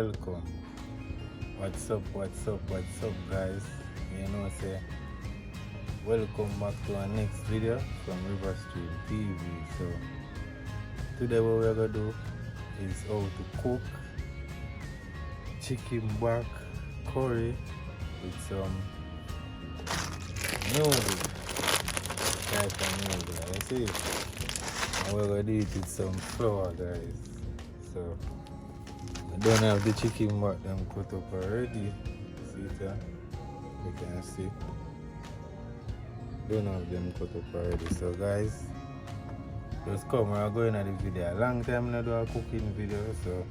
welcome. What's up, guys? You know, say, welcome back to our next video from River Stream TV. So, today what we're gonna do is how to cook chicken back curry with some noodles. Type of noodle, you see? And we're gonna do it with some flour, guys. So, I don't have the chicken back them cut up already. See it here? You can see. Don't have them cut up already. So guys, just come, we're going to the video. A long time I do a cooking video, so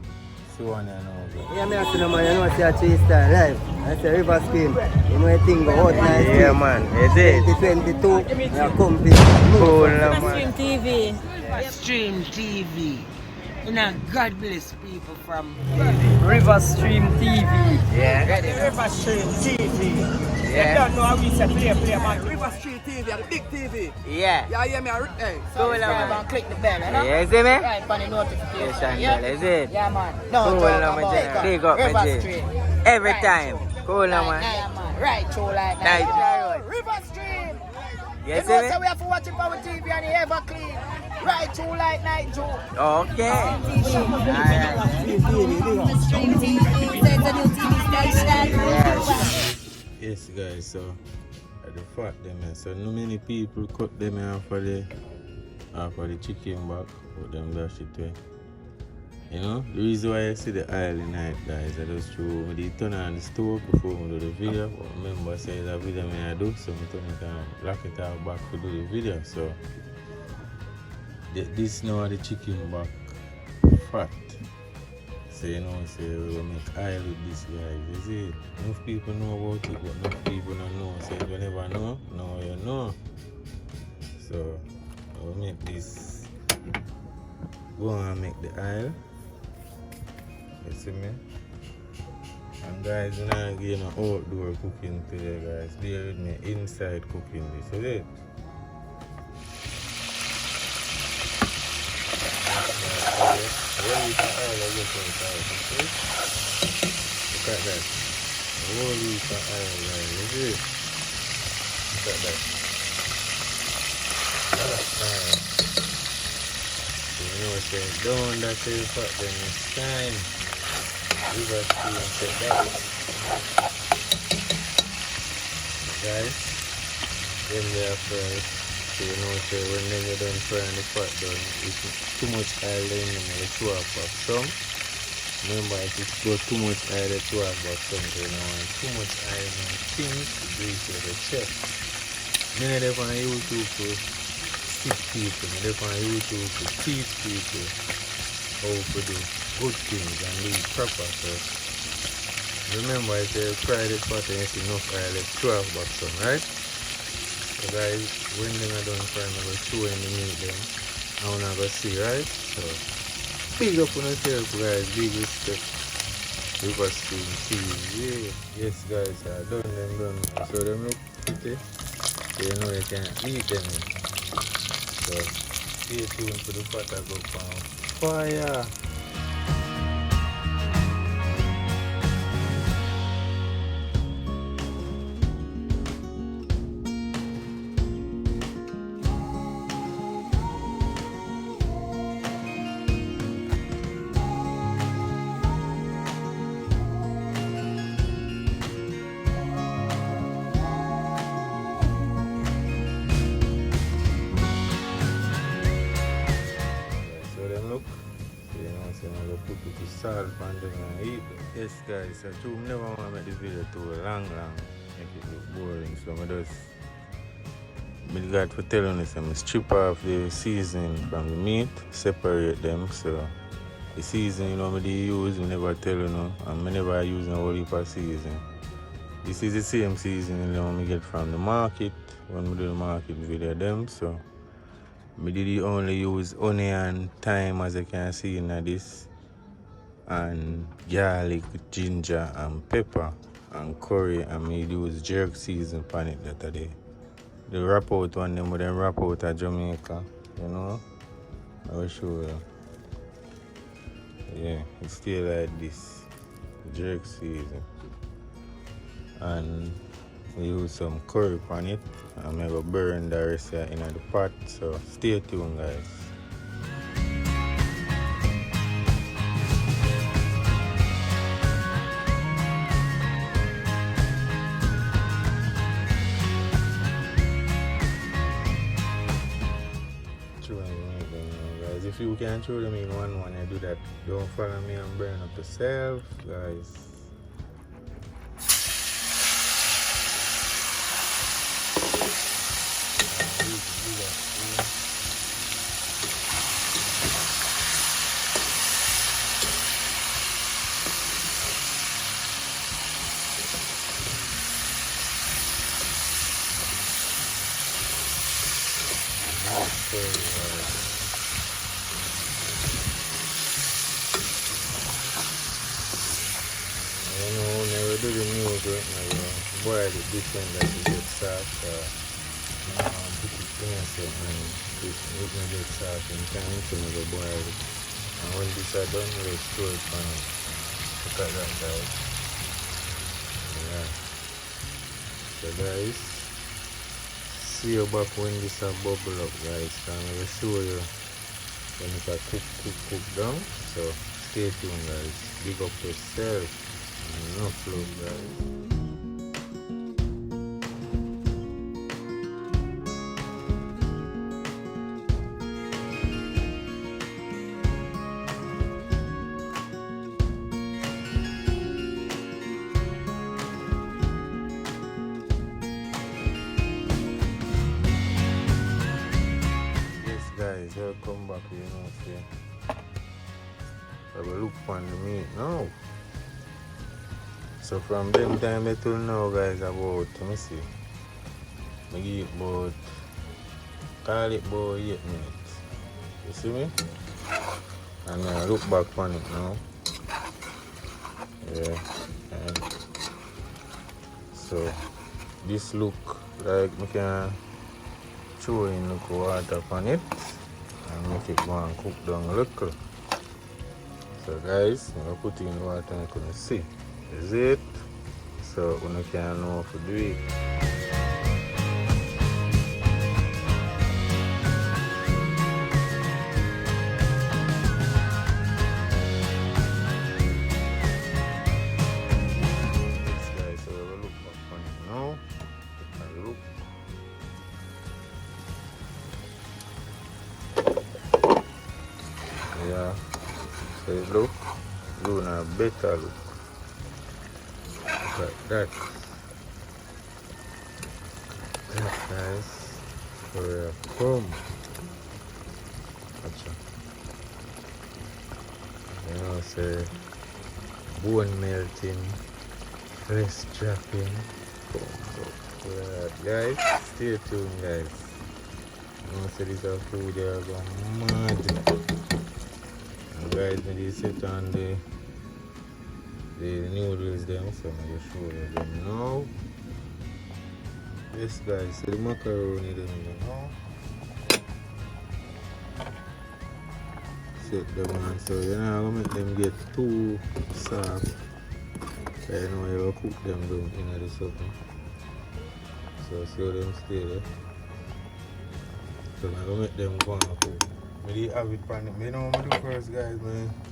see one you know. Yeah, I see no man, you know see a 3-star live. I say River Stream. You know a thing go out nice. Yeah man, you did. 2022, we are coming. Cool River man. Stream TV. Stream TV. You know, God bless people from River Stream TV. Yeah. River Stream TV. Yeah. You don't know how we say play, man. River Stream TV, the big TV. Yeah. Yeah, hear me? Hey. So click the bell, you know? Yeah, see me? Right, on the notification. Yeah, is it? Yeah, man. No, Cool, talk no, about man. Big up, River man. Stream. Every Right, time. Cool, no, man. Yeah, man. Right, through like Nice. that. River Stream. You You see know, me? so we have to watch it on TV and it ever clean. Right, through like night, Joe. Okay. Alright. Stream TV. It's a new TV station. Yes. Yes guys, so at the fact them so no many people cut them off for the chicken back, but them dash it away. You know, the reason why I see the oil in it, guys, I just show me turn on the stove before we do the video. But remember, I say that video I do, so I turn it on, lock it out back to do the video. So this now the chicken back fat. So you know, say we will make oil with this, guys. You see, enough people know about it, but enough people don't know. So if you never know, now you know. So we'll make this. Go and make the oil. You see me? And guys, we're not getting no outdoor cooking today, guys. Bear with me, inside cooking this, okay? Look at that. Holy oil, guys. You see? Look at that. That's fine. So you know what I'm saying? Down that tail fat, then it's time. River Stream set that. Guys, then they are fried. So you know, so when they done frying the fat done, if too much oil in them, they throw up some. Remember, if it goes too much oil, they throw up some. So you know, when too much oil in things, grease with the chef. Many of them on YouTube to teach people, many of them on YouTube to teach people how to do good things and do it proper. So remember, if you fry the fat and you see enough oil, they throw up some, right? So guys, when them are done frying, I'm going to show you the meat them. I'm going to see, right? So, big up on yourself, guys. Big respect. River Stream TV. Yeah. Yes, guys, I done. So, them look pretty. So, you know you can eat them. So, stay tuned for the pot I go on fire. Put the salt on them and eat them. Yes guys, I do never want to make this video too long, make it look boring. So I got to tell you some strip off the seasoning from the meat, separate them. So the seasoning, you know, I use, I never tell you know, and I never use no whole heap of seasoning. This is the same seasoning you know, I get from the market when we do the market video them. So I did only use onion, thyme as you can see in this, and garlic, ginger and pepper and curry, and I use jerk season on it that day. The wrap out one them with them wrap out of Jamaica, you know. I will show you. Yeah, it's still like this. jerk season. And we use some curry on it. I'm going to burn the rest in the pot, so stay tuned, guys. Guys, if you can throw them in one, I do that. Don't follow me and burn up yourself, guys. Never do the news right now, boil it different that you get soft. Put it in a set and it will get soft and time to never boil it. And when this are done, we'll store it on it. Look at that, guys. Yeah. So guys, see you back when this are bubble up, guys. I'm going to show you when it are cook down. So stay tuned, guys. Big up yourself. No flow, guys. Yes, guys, welcome back. You know, see. I will look on the meat now. So from them time till now, guys, about, let me see, I give it about, call it about 8 minutes. You see me? And I look back on it now. Yeah. And so this look like I can throw in the water on it and make it go and cook down a little. So guys, I'm going to put it in the water and you can see. Is it? So you can know how to do it. Yes, guys, so we will look back on it now. Take a look. Yeah, so it look doing a better look. Like that. That, guys, for a crumb. Gotcha. You know, say bone melting, flesh dropping. Guys, stay tuned, guys. You know, say this food they are going mad. And guys, when they sit on the noodles them, so I'm going to show you them now. Yes, guys, so the macaroni them now. Set them on, so you're not going to make them get too soft. So you know you will cook them down in the supper. So see how them stay there. So I'm going to make them go and cook. I have it pan. You know what I do first, guys?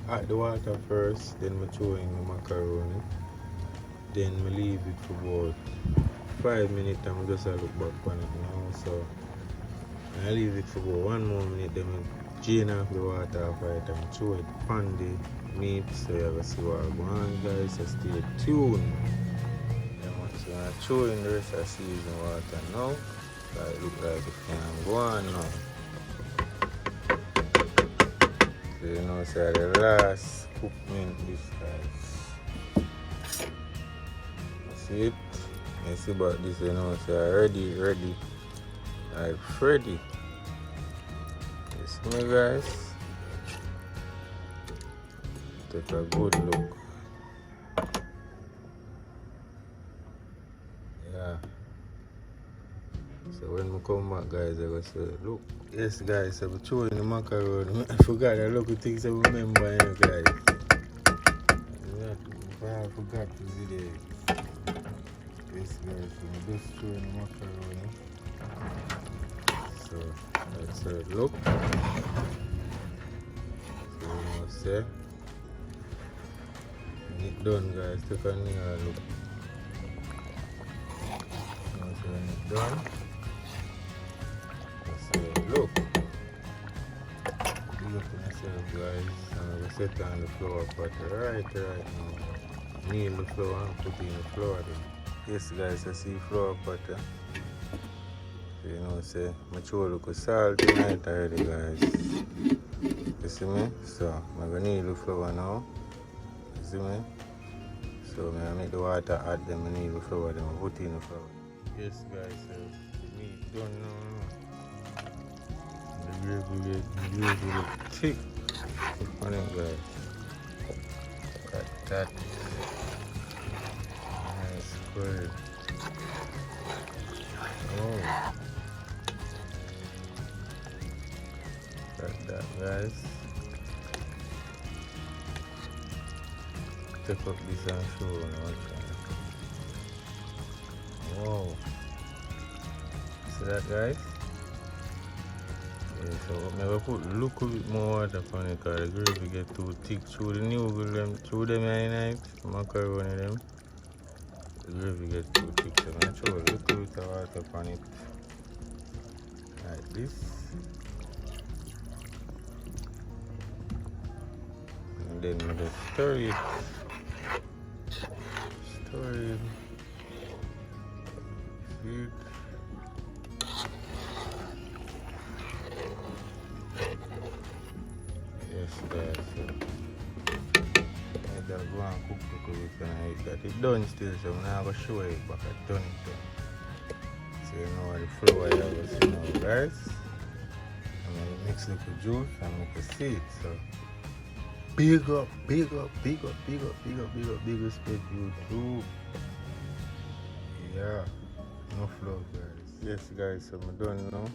I add the water first, then I throw in the macaroni. Then I leave it for about 5 minutes and I just look back on it now. So I leave it for about 1 more minute, then I drain off the water off it and throw it on the meat. So you have to see what's going on, guys. So stay tuned. So I throw in the rest of the season water now. So it looks like it can go on now. So you know, say the last cookment this, guys. See it? You see about this, you know, say ready, like Freddy. You see me, guys? Take a good look. Yeah. So when we come back, guys, I go say, look. Yes, guys, I'm throwing the macaroni. I forgot a lot of things I remember, you know, guys. Yeah. I forgot to video. Yes guys, so I'm just throwing the macaroni. So that's how it look. So you know say when it done guys, take a near look. So when it done, that's how it look. Big up to myself guys. I'm gonna set on the flour pot right now. Knead the flour and put it in the flour then. Yes guys, I see flour pot. So you know say my show look salt tonight already guys. You see me? So I'm gonna knead the flour now. You see me? So I make the water hot, then I knead the flour, then I put it in the flour. Yes guys, so the meat done now. The gravy look thick. On it guys. Got that. Nice good. Oh. Got that guys. Take up this and show you one time. Wow. See that guys? Yeah, so I will put a little bit more water on it because the gravy get too thick. Through the noodle them, through them in night, macaroni them. The gravy get too thick, so I throw a little bit of water on it. Like this. And then we just stir it. Stir it. See it. Yes guys, so I gotta go and cook because we can eat that. It's done still, so I'm not going to show you back at done it. So you know what the flour you have to see now guys. I'm going to mix little juice and make a seed. So big up respect YouTube. Yeah, no flour guys. Yes guys, so I'm done now.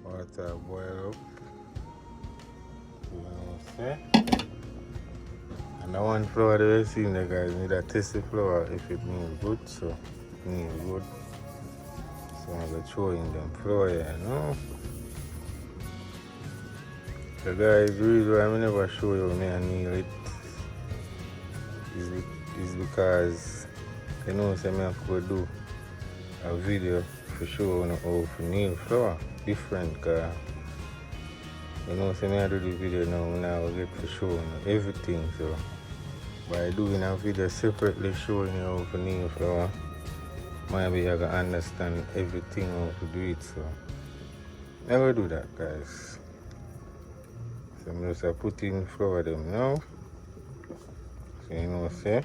Water boil up. You know what I'm saying? And I want flour that we've seen there guys, need a tasty flour if it means good, so it means good. So I'm going to throw in them flour here, you know. So guys, the reason why I never show you me and kneel it is because you know so I could do a video for show you how to kneel flour different because you know so I do the video now I get to show you everything. So by doing a video separately showing you how to kneel flour, maybe you can understand everything how to do it. So never do that guys. So I'm just putting flour them now. So you know say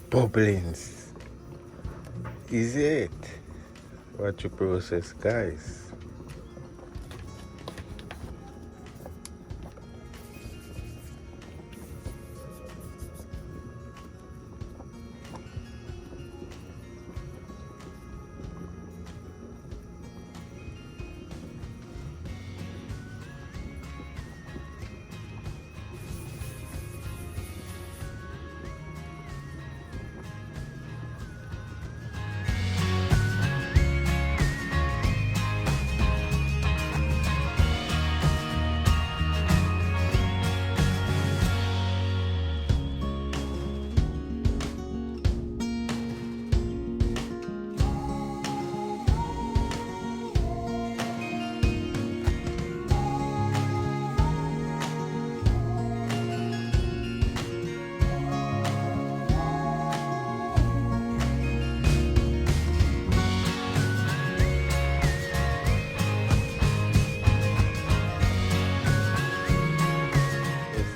dumplings is it. Watch your process guys.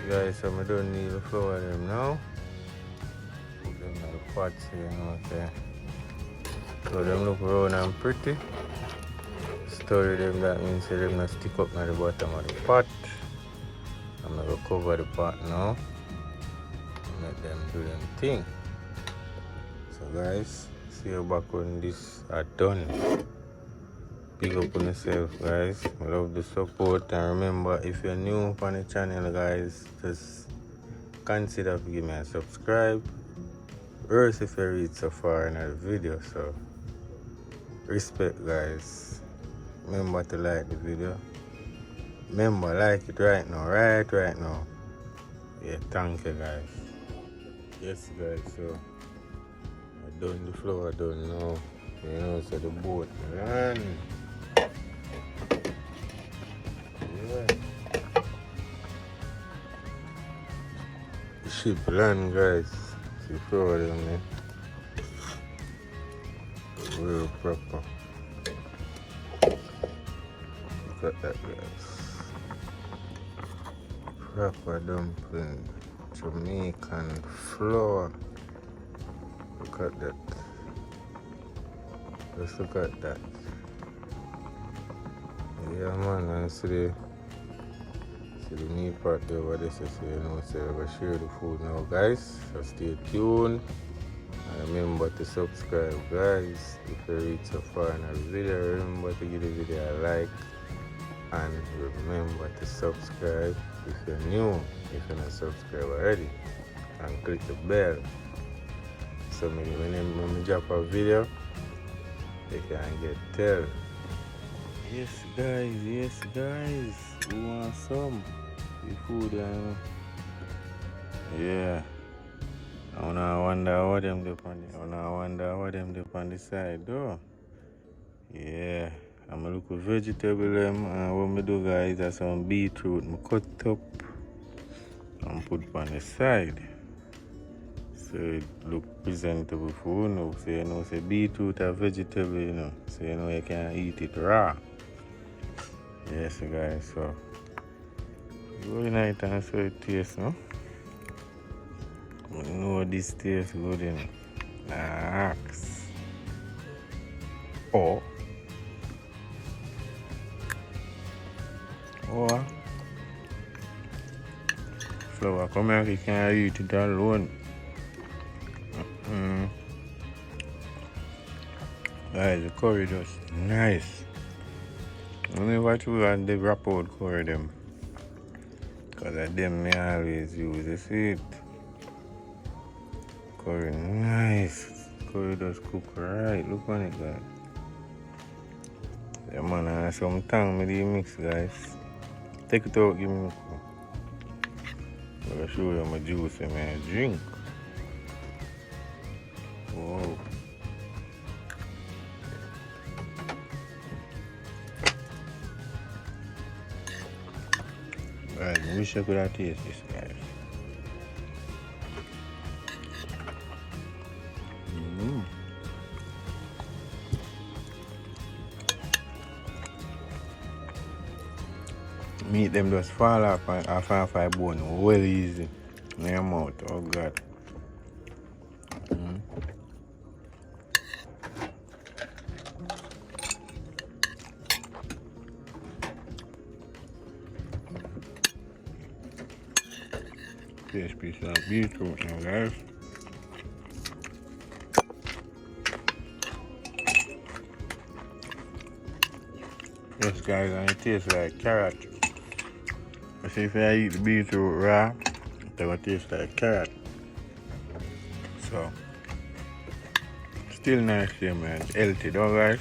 Guys, so I don't need the flour them now. Put them in the pots here, you know what I'm saying? So them look round and pretty. Stir them, that means them not stick up at the bottom of the pot. I'm going to cover the pot now and let them do them thing. So guys, see you back when this are done. Big up on yourself guys. I love the support, and remember if you're new on the channel guys, just consider to give me a subscribe. First if you read so far in the video, so respect guys. Remember to like the video. Remember like it right now. Yeah, thank you guys. Yes guys, so I done the floor done now. You know, so the boat run. Yeah. The ship land guys. See floor them there. Real proper. Look at that guys. Proper dumpling. Jamaican flour. Look at that. Just look at that. Yeah man, and see the meat part there over there, so you know, so we're gonna share the food now guys. So stay tuned. And remember to subscribe guys. If you reach so far in our video, remember to give the video a like. And remember to subscribe if you're new, if you're not subscribed already, and click the bell so maybe when I drop a video you can get tell. Yes guys, who want some the food? Yeah, I wonder what them do on the side though. Yeah, I'm gonna look for vegetable and what me do guys is some beetroot I cut up and put on the side. So it look presentable for you know. So you know say beetroot a vegetable, you know. So you know you can eat it raw. Yes guys, so good night and so it tastes, no? You know this tastes good, you know. Axe. Oh, flour, come here, you can't eat it alone. Guys, the curry just nice. I never too and they wrap out curry them. Because of them me always use, you see it. Curry nice. Curry just cook right. Look on it guys. Yeah man, and some tang me the mix guys. Take it out, give me. I'm gonna show you my juice and my drink. Whoa. Guys, I wish I could have tasted this guys. Meat them just fall off and half a bone well easy in your mouth. Oh God. This piece of beetroot now guys. Yes guys, and it tastes like carrot. I see if I eat the beetroot raw, it will taste like carrot. So, still nice here man, it's healthy though guys.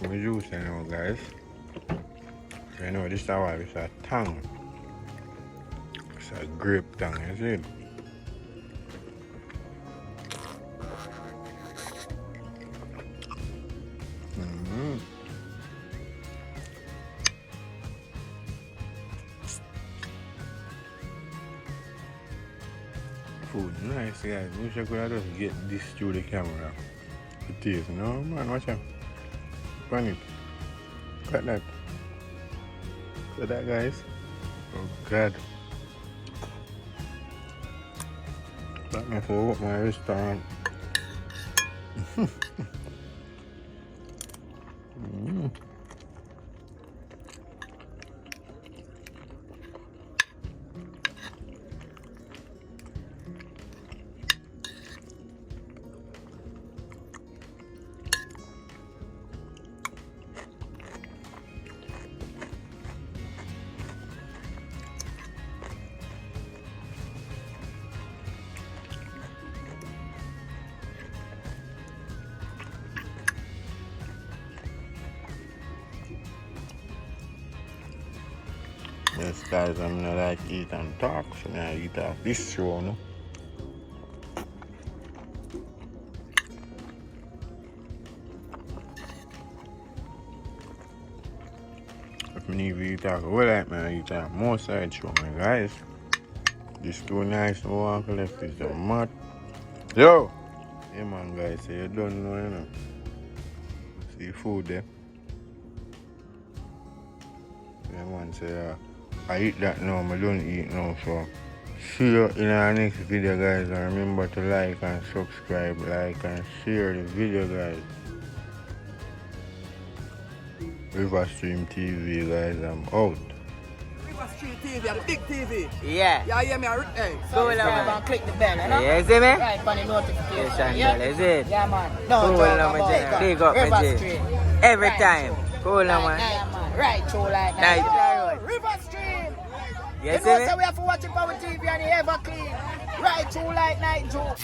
Some juice now guys. You know this is why it's a tongue. It's a grape tongue, you see it? Food nice guys. Wish I could have just get this through the camera. It is, no man, watch out. Run it. Cut that. Cut that guys. Oh God. Let me pull up my restaurant. Yes, guys, I'm not like eat and talk, so I eat off this show, no? If me need to eat off, well, like me, eat off more side show, my guys. This too nice, no one left is the mat. Yo! Hey man, guys, so you don't know, you know. See food there. Yeah, man, say, I eat that now, I don't eat now, so see you in our next video, guys, and remember to like and subscribe, like and share the video, guys. River Stream TV, guys, I'm out. River Stream TV, the big TV. Yeah. Yeah, hear me? Hey. Cool, man. Click the bell, you know? Yeah, see me? Right, for the notification. Yeah, is it? Yeah, man. No, Cool, man. Big up, River man. Stream. Every Right, time. Cool, man. Man. Right, through like Nice. that. River Stream. You You see know, me? so we have to watch it on TV and the ever clean. Right, through like night, Joe.